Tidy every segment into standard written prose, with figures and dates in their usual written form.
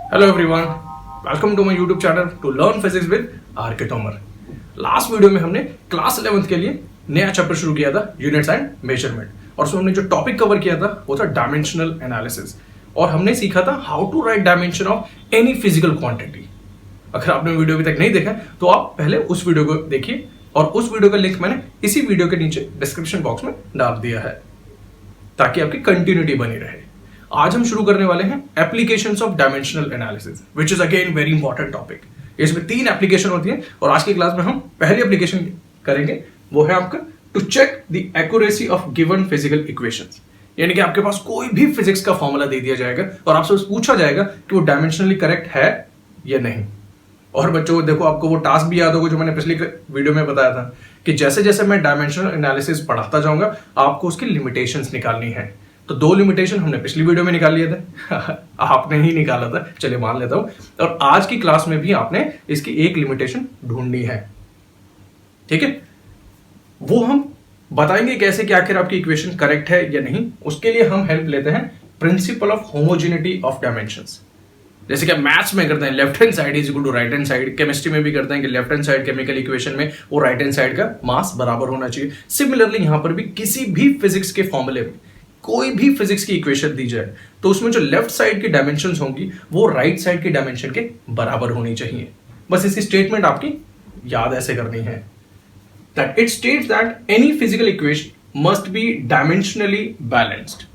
Hello everyone, welcome to my YouTube channel to learn physics with R K. Tomar. Last video में हमने class 11th के लिए नया chapter शुरू किया था, यूनिट्स एंड मेजरमेंट, और उसमें हमने जो टॉपिक कवर किया था वो था डायमेंशनल एनालिसिस, और हमने सीखा था how to write dimension of any physical quantity. अगर आपने वीडियो अभी तक नहीं देखा तो आप पहले उस वीडियो को देखिए, और उस वीडियो का लिंक मैंने इसी वीडियो के नीचे डिस्क्रिप्शन बॉक्स में डाल दिया है ताकि आपकी कंटिन्यूटी बनी रहे। आज हम शुरू करने वाले हैं applications of dimensional analysis, which is again very important topic. इसमें 3 एप्लीकेशन होती है और आज की क्लास में हम पहली एप्लीकेशन करेंगे, वो है आपका to check the accuracy of given physical equations. यानी कि आपके पास कोई भी फिजिक्स का फॉर्मूला दे दिया जाएगा और आपसे पूछा जाएगा कि वो डायमेंशनली करेक्ट है या नहीं। और बच्चों देखो, आपको वो टास्क भी याद होगा जो मैंने पिछली वीडियो में बताया था कि जैसे जैसे मैं डायमेंशनल एनालिसिस पढ़ाता जाऊंगा आपको उसकी लिमिटेशंस निकालनी है। तो 2 लिमिटेशन हमने पिछली वीडियो में निकाल लिए थे आपने ही निकाला था, चलिए मान लेता हूं। और आज की क्लास में भी आपने इसकी एक लिमिटेशन ढूंढनी है, ठीक है। वो हम बताएंगे कैसे कि आखिर आपकी इक्वेशन करेक्ट है या नहीं। उसके लिए हम हेल्प लेते हैं principle of homogeneity of dimensions. जैसे कि मैथ्स में करते हैं left hand side is equal to right hand side, chemistry में भी करते हैं कि left hand side chemical equation में वो राइट हैंड साइड का मास बराबर होना चाहिए। सिमिलरली यहां पर भी किसी भी फिजिक्स के फॉर्मूले में कोई भी फिजिक्स की इक्वेशन दी जाए तो उसमें जो लेफ्ट साइड की डायमेंशंस होंगी वो राइट साइड की डायमेंशन के बराबर होनी चाहिए। बस इसकी स्टेटमेंट आपकी याद ऐसे करनी है that it states that any physical equation must be dimensionally balanced।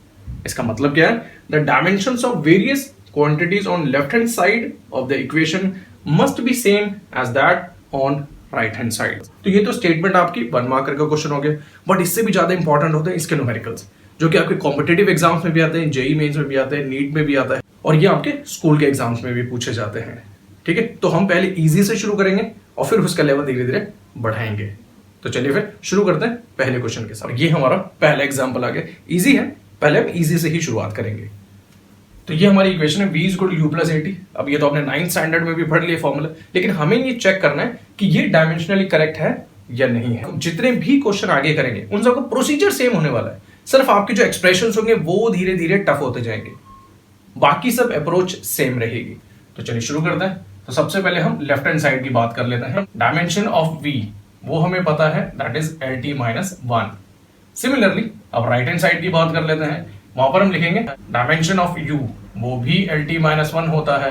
इसका मतलब क्या है? The dimensions of various quantities on left hand side of the equation must be same as that on right hand side। तो ये तो statement आपकी 1 marker का question हो गया, बट इससे भी ज्यादा इंपॉर्टेंट होते हैं इसके न्यूमेरिकल्स, जो कि आपके कॉम्पिटिटिव एग्जाम्स में भी आते हैं, जेई मेंस में भी आते हैं, नीट में भी आता है, और ये आपके स्कूल के एग्जाम्स में भी पूछे जाते हैं, ठीक है। तो हम पहले इजी से शुरू करेंगे और फिर उसका लेवल धीरे धीरे बढ़ाएंगे। तो चलिए फिर शुरू करते हैं पहले क्वेश्चन के साथ। ये हमारा पहला एग्जांपल आ गया, इजी है, पहले हम इजी से ही शुरुआत करेंगे। तो ये हमारी इक्वेशन है v = u + 80। अब ये तो आपने 9th स्टैंडर्ड में भी पढ़ लिया फॉर्मूला, लेकिन हमें ये चेक करना है कि ये डायमेंशनली करेक्ट है या नहीं है। जितने भी क्वेश्चन आगे करेंगे उन सबका प्रोसीजर सेम होने वाला है, सिर्फ आपके जो एक्सप्रेशंस होंगे वो धीरे धीरे टफ होते जाएंगे, बाकी सब अप्रोच सेम रहेगी। तो चलिए शुरू करते हैं। तो सबसे पहले हम लेफ्ट हैंड साइड की बात कर लेते हैं। डायमेंशन ऑफ v वो हमें पता है, दैट इज LT - 1। सिमिलरली अब राइट हैंड साइड की बात कर लेते हैं, वहां पर हम लिखेंगे डायमेंशन ऑफ u वो भी LT - 1 होता है।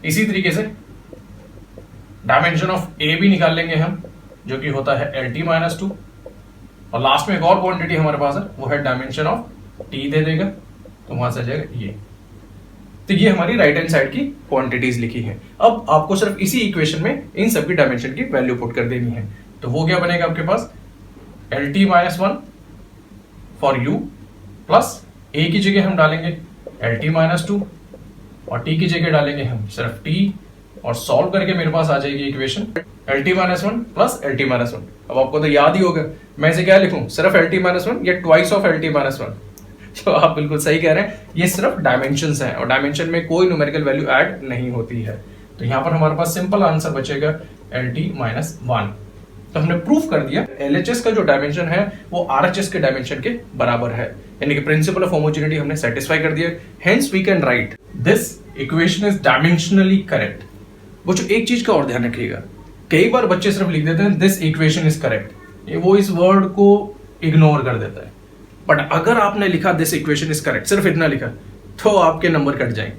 इसी तरीके से डायमेंशन ऑफ a भी निकाल लेंगे हम, जो कि होता है LT - 2, और लास्ट में एक और क्वांटिटी हमारे पास है, वो है डायमेंशन ऑफ t दे देगा, तो वहां से आ जाएगा ये। तो ये हमारी राइट हैंड साइड की क्वांटिटीज लिखी है। अब आपको सिर्फ इसी इक्वेशन में इन सब की डायमेंशन की वैल्यू पुट कर देनी है। तो वो क्या बनेगा आपके पास, LT - 1 for u plus a की जगह हम डालेंगे LT - 2 और t की जगह डालेंगे हम सिर्फ t, और सॉल्व करके मेरे पास आ जाएगी इक्वेशन LT - 1 प्लस LT - 1। अब आपको तो याद ही होगा, मैं इसे क्या लिखूं, सिर्फ LT - 1 या ट्वाइस ऑफ LT - 1। तो आप बिल्कुल सही कह रहे हैं, ये सिर्फ डायमेंशंस हैं और डायमेंशन में कोई न्यूमेरिकल वैल्यू ऐड नहीं होती है। तो यहां पर हमारे पास सिंपल आंसर बचेगा LT - 1। तो हमने प्रूफ कर दिया LHS का जो डायमेंशन है वो RHS के डायमेंशन के बराबर है, यानी कि प्रिंसिपल ऑफ होमोजेनिटी हमने सेटिस्फाई कर दिया। Hence we can write this equation is dimensionally correct. वो जो एक चीज का और ध्यान रखिएगा, कई बार बच्चे सिर्फ लिख देते हैं दिस इक्वेशन इज करेक्ट, वो इस वर्ड को इग्नोर कर देता है। बट अगर आपने लिखा दिस इक्वेशन इज करेक्ट, सिर्फ इतना लिखा, तो आपके नंबर कट जाएंगे,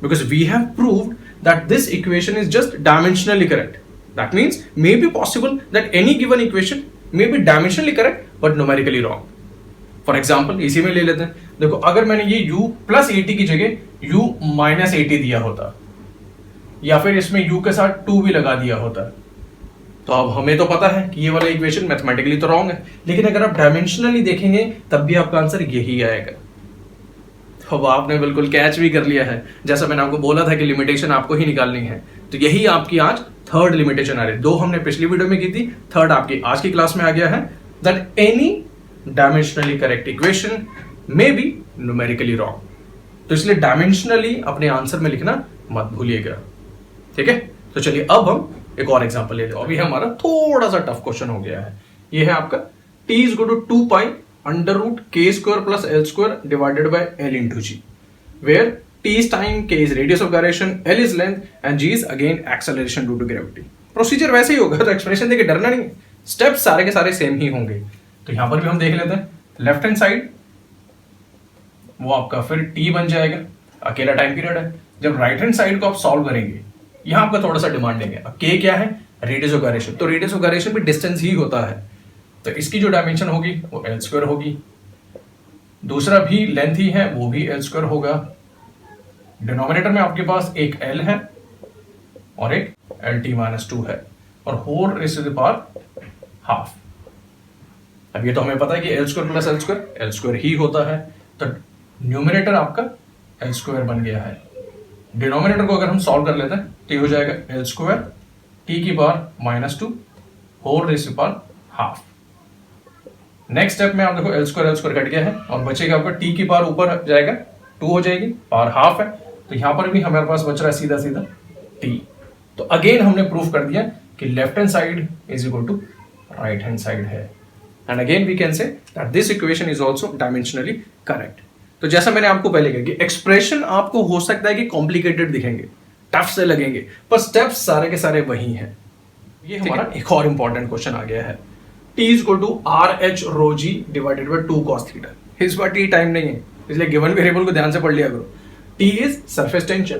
because we have proved that this equation is just dimensionally correct. That means may be possible that any given equation may be dimensionally correct but numerically wrong. For example इसी में ले लेते हैं, देखो अगर मैंने ये u + 80 की जगह u - 80 दिया होता, या फिर इसमें u के साथ 2 भी लगा दिया होता, तो अब हमें तो पता है कि ये वाला इक्वेशन मैथमेटिकली तो रॉन्ग है, लेकिन अगर आप डायमेंशनली देखेंगे तब भी आपका आंसर यही आएगा। तो अब आपने बिल्कुल कैच भी कर लिया है, जैसा मैंने आपको बोला था कि लिमिटेशन आपको ही निकालनी है। तो यही आपकी आज थर्ड लिमिटेशन आ रही है। 2 हमने पिछली वीडियो में की थी, थर्ड आपकी आज की क्लास में आ गया है, that any dimensionally correct equation may B numerically wrong. तो इसलिए डायमेंशनली अपने आंसर में लिखना मत भूलिएगा, ठीक है। तो चलिए अब हम एक और एग्जांपल ले लेते हैं। अभी हमारा थोड़ा सा टफ क्वेश्चन हो गया है। ये है आपका t = 2π √k² + L² / L × g, where T is time, K is radius of gyration, L is length and G is again acceleration due to gravity. Procedure वैसे ही होगा, तो एक्सप्रेशन देके डरना नहीं, स्टेप सारे के सारे सेम ही होंगे। तो यहां पर भी हम देख लेते हैं, लेफ्ट हैंड साइड वो आपका फिर T बन जाएगा, अकेला टाइम पीरियड है। जब राइट हैंड साइड को आप सॉल्व करेंगे, यहां आपका थोड़ा सा डिमांडिंग है। K क्या है? रेडियस ऑफ gyration, तो रेडियस ऑफ gyration भी डिस्टेंस ही होता है, तो इसकी जो डायमेंशन होगी वो L स्क्वायर होगी। दूसरा भी लेंथ ही है, वो भी L स्क्वायर होगा। डिनोमिनेटर में आपके पास एक L है और एक LT-2 है, और whole raise to the power half. अब ये तो हमें पता है कि L square plus L square L square ही होता है, तो न्यूमरेटर आपका L स्क्वायर बन गया है। डिनोमिनेटर को अगर हम सॉल्व कर लेते हैं तो ये हो जाएगा L square T⁻² whole raise to power half. Next step में आप देखो L स्क्वायर कट गया है और बचेगा आपका T की पावर ऊपर जाएगा 2 हो जाएगी, पावर हाफ है, तो यहां पर भी हमारे पास बच रहा है सीधा सीधा T। तो अगेन हमने प्रूफ कर दिया कि left hand side is equal to right hand side है, and again we can say that this equation is also dimensionally correct. तो जैसा मैंने आपको पहले कहा कि एक्सप्रेशन आपको हो सकता है कि कॉम्प्लिकेटेड दिखेंगे, टफ से लगेंगे, पर स्टेप्स सारे के सारे वही हैं। ये हमारा एक और इंपॉर्टेंट क्वेश्चन आ गया है, T is equal to RH rho G divided by 2 cos theta. इस बार T टाइम नहीं है, इसलिए गिवन वेरिएबल को ध्यान से पढ़ लिया करो। T is surface tension,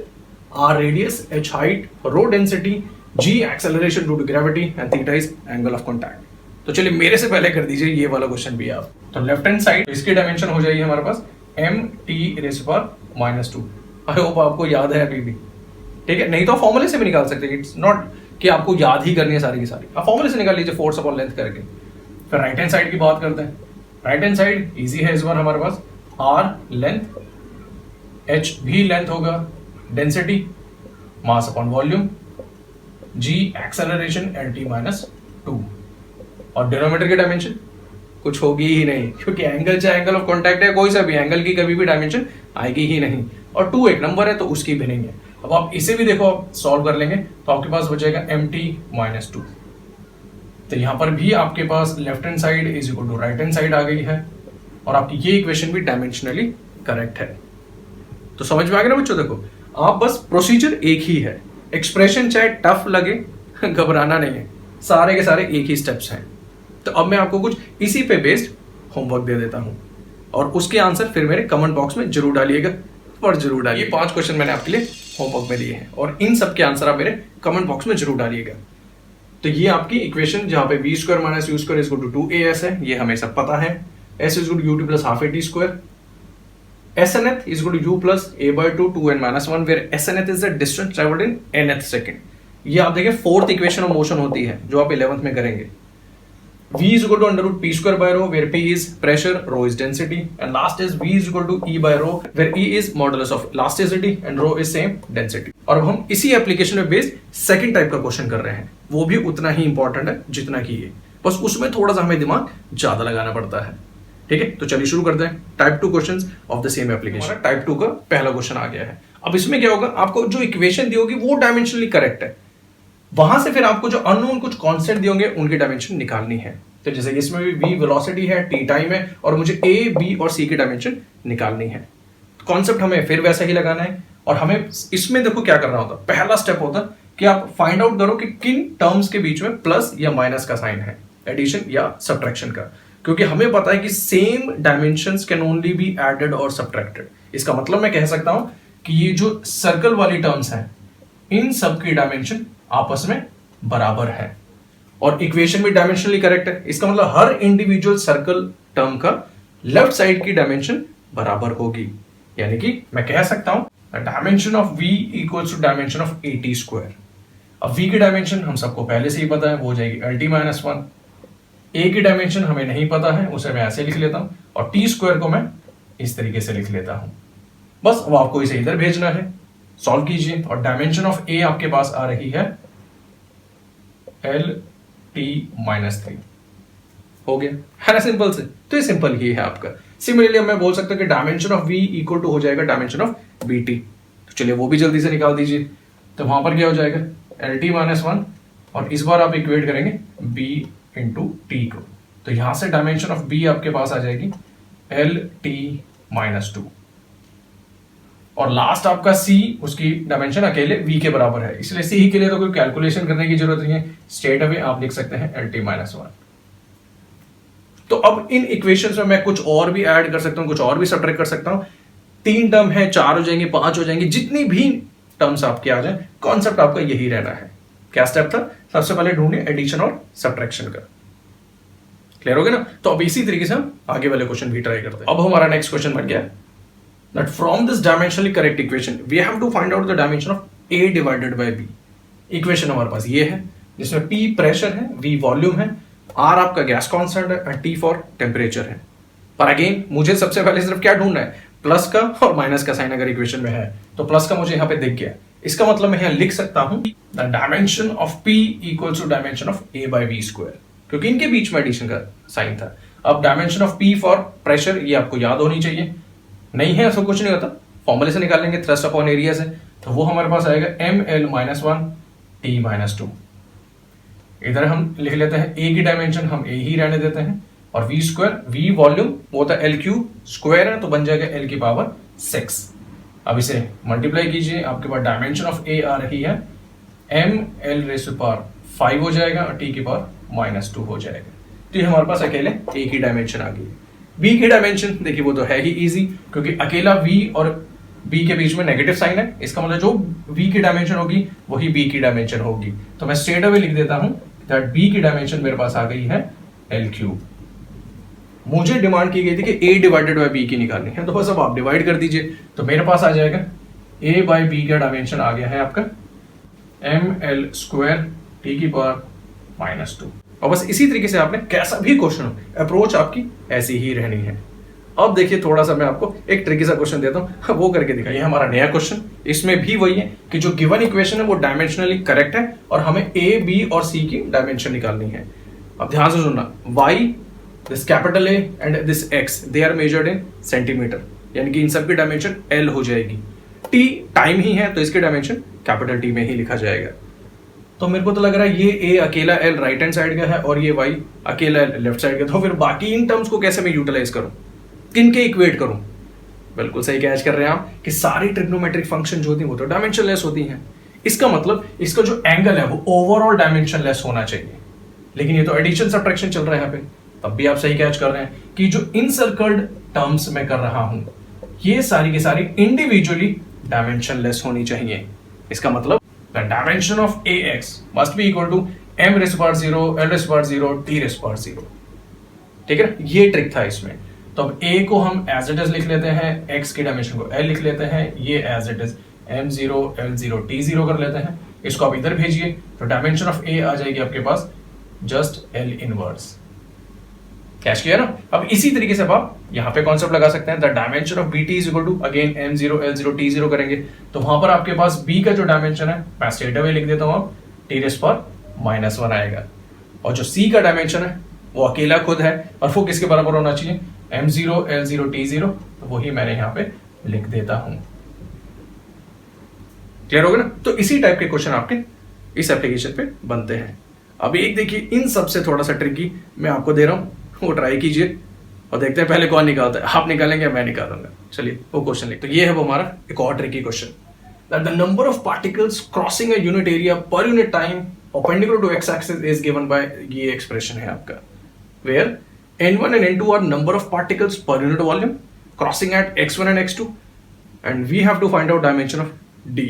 R radius, H height, rho density, G acceleration due to gravity and theta is angle of contact. तो चलिए मेरे से पहले कर दीजिए ये वाला क्वेश्चन भी आप। तो लेफ्ट हैंड साइड इसकी डायमेंशन हो जाएगी हमारे पास MT⁻²। आई होप आपको याद है अभी भी, ठीक है, नहीं तो फॉर्मूले से भी निकाल सकते हैं, इट्स नॉट कि आपको याद ही करनी है सारी की सारी, आप फॉर्मूले से निकाल लीजिए फोर्स अपॉन लेंथ करके। फिर राइट हैंड साइड की बात करते हैं। राइट हैंड साइड इजी है इस बार हमारे पास, R लेंथ, H भी लेंथ होगा, density mass upon volume, G acceleration LT-2, और डिनोमिनेटर की डायमेंशन कुछ होगी ही नहीं, क्योंकि एंगल चाहे एंगल ऑफ कॉन्टैक्ट है, कोई सा भी एंगल की कभी भी डायमेंशन आएगी ही नहीं, और 2 एक नंबर है तो उसकी भी नहीं है। अब आप इसे भी देखो, आप सॉल्व कर लेंगे तो आपके पास बचेगा MT-2। तो यहां पर भी आपके पास left hand side is equal to right hand side आ गई है, और आपकी ये इक्वेशन भी डायमेंशनली करेक्ट है। तो समझ में आ गया ना बच्चों? देखो आप बस प्रोसीजर एक ही है, एक्सप्रेशन चाहे टफ लगे घबराना नहीं है, सारे के सारे एक ही स्टेप्स हैं। तो अब मैं आपको कुछ इसी पे बेस्ड होमवर्क दे देता हूं, और उसके आंसर फिर मेरे कमेंट बॉक्स में जरूर डालिएगा, पर जरूर डालिए। 5 क्वेश्चन मैंने आपके लिए होमवर्क में दिए हैं, और इन सब के आंसर आप मेरे कमेंट बॉक्स में जरूर डालिएगा। तो ये आपकी इक्वेशन जहां पे v² - u² is equal to 2as है, ये हमें सब पता है। s is equal to ut plus half at², snth is equal to u plus a/2 2n-1, where snth is the distance travelled in nth second. ये आप देखिए fourth equation of motion होती है जो आप 11th में करेंगे। v is equal to under root p² by rho, where p is pressure, rho is density, and last is v is equal to e by rho, where e is modulus of elasticity and rho is same density। और अब हम इसी application में based second type का question कर रहे हैं, वो भी उतना ही इंपॉर्टेंट है जितना कि ये, बस उसमें थोड़ा सा हमें दिमाग ज्यादा लगाना पड़ता है। ठीक है, तो चलिए शुरू करते हैं। Type 2 questions of the same application. Type 2 का पहला क्वेश्चन आ गया है। अब इसमें क्या होगा, आपको जो इक्वेशन दी होगी वो डायमेंशनली करेक्ट है, वहां से फिर आपको जो अननोन कुछ कांस्टेंट दिए होंगे उनकी डायमेंशन निकालनी है। तो जैसे इसमें भी v वेलोसिटी है, t टाइम है, और मुझे a, b और c की डायमेंशन निकालनी है। कॉन्सेप्ट हमें फिर वैसा ही लगाना है, और हमें इसमें देखो क्या करना होता है। पहला स्टेप होता है कि आप फाइंड आउट करो कि किन टर्म्स के बीच में प्लस या माइनस का साइन है, एडिशन या सब्ट्रैक्शन का, क्योंकि हमें पता है कि same dimensions can only be added और सब्ट्रैक्टेड। इसका मतलब मैं कह सकता हूं कि ये जो सर्कल वाली टर्म्स हैं, इन सब की डायमेंशन आपस में बराबर है, और इक्वेशन भी डायमेंशनली करेक्ट है। इसका मतलब हर इंडिविजुअल सर्कल टर्म का लेफ्ट साइड की डायमेंशन बराबर होगी, यानी कि मैं कह सकता हूं dimension of v equals to dimension of at²। अब v की डायमेंशन हम सबको पहले से ही पता है, वो हो जाएगी LT-1। a की डायमेंशन हमें नहीं पता है, उसे मैं ऐसे लिख लेता हूं, और t² को मैं इस तरीके से लिख लेता हूं। बस अब आपको इसे इधर भेजना है, सॉल्व कीजिए, और डायमेंशन ऑफ a आपके पास आ रही है LT-3। हो गया है ना, सिंपल से। तो ये सिंपल ही है आपका। सिमिलरली मैं बोल सकता हूं कि dimension of v equal to हो जाएगा डायमेंशन ऑफ bt। तो चलिए वो भी जल्दी से निकाल दीजिए। तो वहां पर क्या हो जाएगा, LT-1, और इस बार आप इक्वेट करेंगे b इंटू t को, तो यहां से डायमेंशन ऑफ b आपके पास आ जाएगी LT-2, और लास्ट आपका C, उसकी डायमेंशन अकेले V के बराबर है, इसलिए C के लिए तो कोई कैलकुलेशन करने की जरूरत नहीं है, स्ट्रेट अवे आप लिख सकते हैं LT-1। तो अब इन इक्वेशंस में मैं कुछ और भी ऐड कर सकता हूं, कुछ और भी सब्ट्रैक्ट कर सकता हूं। 3 टर्म है, 4 हो जाएंगे, 5 हो जाएंगे, जितनी भी टर्म्स आपके आ जाए, कॉन्सेप्ट आपका यही रहना है। क्या स्टेप था? सबसे पहले ढूंढिए एडिशन और सब्ट्रैक्शन का। क्लियर हो गया ना? तो अब इसी तरीके से हम आगे वाले क्वेश्चन भी ट्राई करते हैं। अब हमारा नेक्स्ट क्वेश्चन बन गया that from this dimensionally correct equation we have to find out the dimension of A divided by B। Equation हमारे पास ये है जिसमें P प्रेशर है, V वॉल्यूम है, R आपका गैस कांस्टेंट है और T फॉर टेम्परेचर है। पर अगेन मुझे सबसे पहले सिर्फ क्या ढूंढना है? प्लस का और माइनस का साइन अगर इक्वेशन में है तो प्लस का मुझे यहाँ पे दिख गया, इसका मतलब मैं यहाँ लिख सकता हूं the dimension of P equals to dimension of A by V square, क्योंकि इनके बीच में एडिशन का साइन था। अब dimension of P for pressure ये आपको याद होनी चाहिए, नहीं है ऐसा कुछ नहीं होता, फॉर्मूले से निकाल लेंगे, थ्रस्ट अपॉन एरिया से, तो वो हमारे पास आएगा ml-1 T-2। इधर हम लिख लेते हैं A की डायमेंशन हम A ही रहने देते हैं, और V स्क्वायर, V वॉल्यूम वो था L3 स्क्वायर है तो बन जाएगा L की पावर 6। अब इसे मल्टीप्लाई कीजिए, आपके पास डायमेंशन ऑफ A आ रही है ml-5 हो जाएगा और T की पावर -2 हो जाएगा। तो ये हमारे पास अकेले A की डायमेंशन आ गई। B की डायमेंशन देखिए वो तो है ही इजी, क्योंकि अकेला V और B के बीच में नेगेटिव साइन है, इसका मतलब जो V की डायमेंशन होगी वही B की डायमेंशन होगी। तो मैं स्ट्रेट अवे लिख देता हूं दैट B की डायमेंशन मेरे पास आ गई है L3। मुझे डिमांड की गई थी कि A डिवाइडेड बाय B की निकालनी है, तो बस अब आप डिवाइड कर दीजिए, तो मेरे पास आ जाएगा A बाई B का डायमेंशन आ गया है आपका ml स्क्वायर T की पावर -2। और बस इसी तरीके से आपने कैसा भी क्वेश्चन हो, अप्रोच आपकी ऐसी ही रहनी है। अब देखिए थोड़ा सा मैं आपको एक ट्रिकी सा क्वेश्चन देता हूं, वो करके दिखाइए। हमारा नया क्वेश्चन, इसमें भी वही है कि जो गिवन इक्वेशन है वो डायमेंशनली करेक्ट है और हमें A, B और C की डायमेंशन निकालनी है। अब ध्यान से सुनना, Y, this capital A and this X they are measured in centimetre, यानी कि इन सब की डायमेंशन L हो जाएगी। T टाइम ही है तो इसकी डायमेंशन कैपिटल T में ही लिखा जाएगा। तो मेरे को तो लग रहा है ये A अकेला L राइट हैंड साइड का है और ये Y अकेला L लेफ्ट साइड का, तो फिर बाकी इन टर्म्स को कैसे मैं यूटिलाइज करूं, किनके इक्वेट करूं? बिल्कुल सही कैच कर रहे हैं आप कि सारी ट्रिग्नोमेट्रिक फंक्शन जो होती है वो तो डायमेंशनलेस होती हैं। इसका मतलब इसका जो एंगल है वो ओवरऑल डायमेंशनलेस होना चाहिए, लेकिन ये तो एडिशन सब्ट्रैक्शन चल रहा है यहाँ पे, तब भी आप सही कैच कर रहे हैं कि जो इनसर्कल्ड टर्म्स में कर रहा हूं ये सारी की सारी इंडिविजुअली डायमेंशनलेस होनी चाहिए। इसका मतलब the dimension of AX must be equal to m⁻0, l⁻0, t⁻0। ठीक है ना, ये ट्रिक था इसमें। तो अब A को हम एज इट इज लिख लेते हैं, X की डायमेंशन को L लिख लेते हैं, ये as it is m0, l0, t0 कर लेते हैं। इसको आप इधर भेजिए तो डायमेंशन ऑफ A आ जाएगी आपके पास जस्ट L इनवर्स। कैच किया ना? अब इसी तरीके से आप यहाँ पे कॉन्सेप्ट लगा सकते हैं, the dimension of BT is equal to again m0, l0, t0 करेंगे तो वहां पर आपके पास B का जो डायमेंशन है मैं स्ट्रेट अवे लिख देता हूं, अब t⁻⁻1 आएगा, और जो C का डायमेंशन है वो अकेला खुद है और वो किसके बराबर होना चाहिए? m0, l0, t0, तो वही मैंने यहाँ पे लिख देता हूं। क्लियर हो गया ना? तो इसी टाइप के क्वेश्चन आपके इस एप्लीकेशन पे बनते हैं। अब एक देखिए इन सबसे थोड़ा सा ट्रिकी मैं आपको दे रहा हूं, वो ट्राई कीजिए और देखते हैं पहले कौन निकालता है, आप निकालेंगे या मैं निकालूंगा। चलिए वो क्वेश्चन लिखते हैं। तो ये है वो हमारा एक और tricky question, that the number of particles crossing a unit area per unit time perpendicular to X axis is given by, ये एक्सप्रेशन है आपका, where n1 and n2 are number of particles per unit volume crossing at x1 and x2 and we have to find out dimension of d।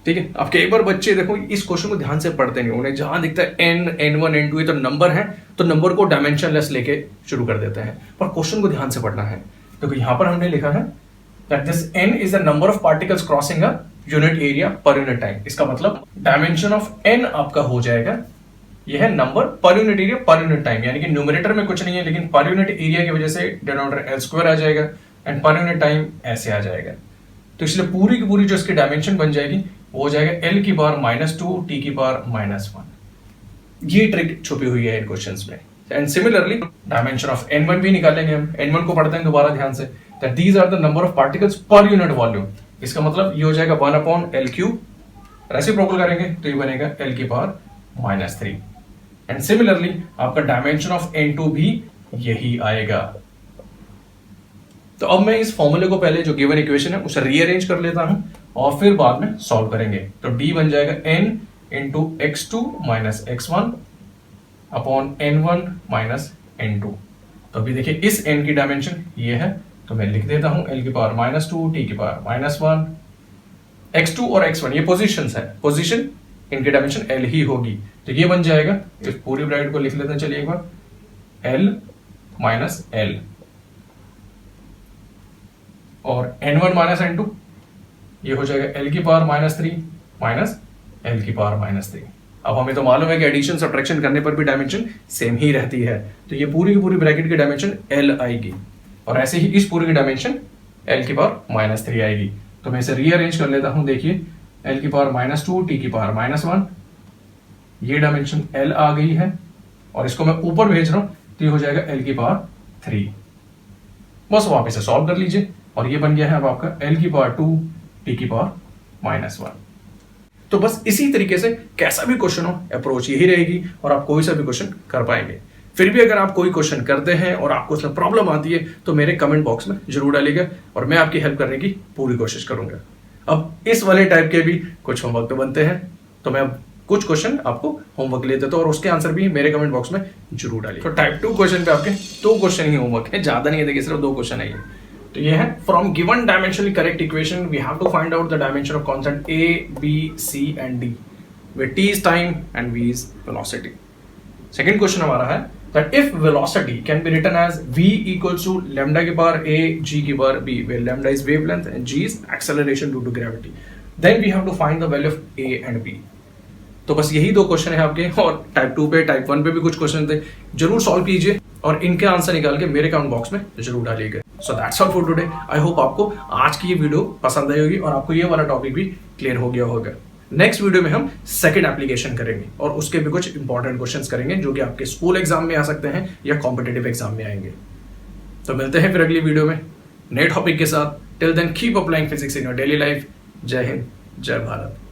ठीक है, अब कई बार बच्चे देखो इस क्वेश्चन को ध्यान से पढ़ते नहीं, उन्हें जहां दिखता है n, n1, n2 ये तो नंबर है तो नंबर को डायमेंशनलेस लेके शुरू कर देते हैं, पर क्वेश्चन को ध्यान से पढ़ना है। तो यहां पर हमने लिखा है that this n is the number of particles crossing a unit area per unit time. इसका मतलब डायमेंशन ऑफ n आपका हो जाएगा, यह है number per unit area per unit time, यानी कि न्यूमरेटर में कुछ नहीं है लेकिन पर यूनिट एरिया की वजह से डिनोमिनेटर l² आ जाएगा एंड पर यूनिट टाइम ऐसे आ जाएगा। तो इसलिए पूरी की पूरी जो इसकी डायमेंशन बन जाएगी वो हो जाएगा l की पावर -2, t की पावर -1। ये ट्रिक छुपी हुई है इन क्वेश्चंस में। And similarly dimension of n1 भी निकालेंगे हम। n1 को पढ़ते हैं दोबारा ध्यान से, that these are the number of particles per unit volume. इसका मतलब ये हो जाएगा 1/L3, रेसिप्रोकल करेंगे तो ये बनेगा l की पावर -3। एंड सिमिलरली आपका डायमेंशन ऑफ n2 भी यही आएगा। तो अब मैं इस फॉर्मूले को पहले जो गिवन इक्वेशन है उसे रीअरेंज कर लेता हूं और फिर बाद में सॉल्व करेंगे। तो d बन जाएगा n into x2 minus x1 upon n1 minus n2। तो अभी देखिए इस n की डायमेंशन ये है, तो मैं लिख देता हूं l की पावर -2 t की पावर -1। x2 और x1 ये पोजीशंस है, पोजीशन इनकी डायमेंशन l ही होगी, तो ये बन जाएगा, इस पूरी ब्रैकेट को लिख लेते हैं चलिए एक बार, l माइनस l और n1 माइनस n2 ये हो जाएगा l की पावर -3 माइनस l की पावर -3। अब हमें तो मालूम है कि एडिशन सब्ट्रैक्शन करने पर भी डायमेंशन सेम ही रहती है, तो ये पूरी की पूरी ब्रैकेट की डायमेंशन l आएगी और ऐसे ही इस पूरी की डायमेंशन l की पावर -3 आएगी। तो मैं इसे रीअरेंज कर लेता हूं, देखिए l की पावर -2 t की पावर -1, ये डायमेंशन l आ गई है और इसको मैं ऊपर भेज रहा हूं तो ये हो जाएगा l की पावर 3। बस वहां पे से सॉल्व कर लीजिए और ये बन गया है अब आपका l की पावर 2 t की पावर -1। तो बस इसी तरीके से कैसा भी क्वेश्चन हो अप्रोच यही रहेगी और आप कोई सा भी क्वेश्चन कर पाएंगे। फिर भी अगर आप कोई क्वेश्चन करते हैं और आपको उसमें प्रॉब्लम आती है तो मेरे कमेंट बॉक्स में जरूर डालिएगा और मैं आपकी हेल्प करने की पूरी कोशिश करूंगा। अब इस वाले टाइप के भी कुछ होमवर्क तो बनते हैं, तो मैं अब कुछ क्वेश्चन आपको होमवर्क ले देता हूं और उसके आंसर भी मेरे कमेंट बॉक्स में जरूर डालिए। तो टाइप 2 क्वेश्चन पे आपके 2 क्वेश्चन ही होमवर्क है, ज्यादा नहीं है, देखिए सिर्फ 2 क्वेश्चन है ये। तो ये है, from given dimensionally correct equation we have to find out the dimension of constant a, b, c and d where t is time and v is velocity। Second question हमारा है that if velocity can be written as v equals to lambda की power a, g की power b, where lambda is wavelength and g is acceleration due to gravity, then we have to find the value of a and b। तो बस यही 2 question है आपके और type 2 पे type 1 पे भी कुछ क्वेश्चन थे, जरूर सॉल्व कीजिए और इनके आंसर निकाल के मेरे कमेंट बॉक्स में जरूर डालिएगा। So that's all for today. I hope आपको आज की ये वीडियो पसंद आई होगी और आपको ये वाला टॉपिक भी क्लियर हो गया होगा। नेक्स्ट वीडियो में हम सेकंड एप्लीकेशन करेंगे और उसके भी कुछ इंपॉर्टेंट क्वेश्चंस करेंगे जो कि आपके स्कूल एग्जाम में आ सकते हैं या कॉम्पिटेटिव एग्जाम में आएंगे। तो मिलते हैं फिर अगली वीडियो में नए टॉपिक के साथ। Till then keep applying physics in your daily life. जय हिंद, जय भारत।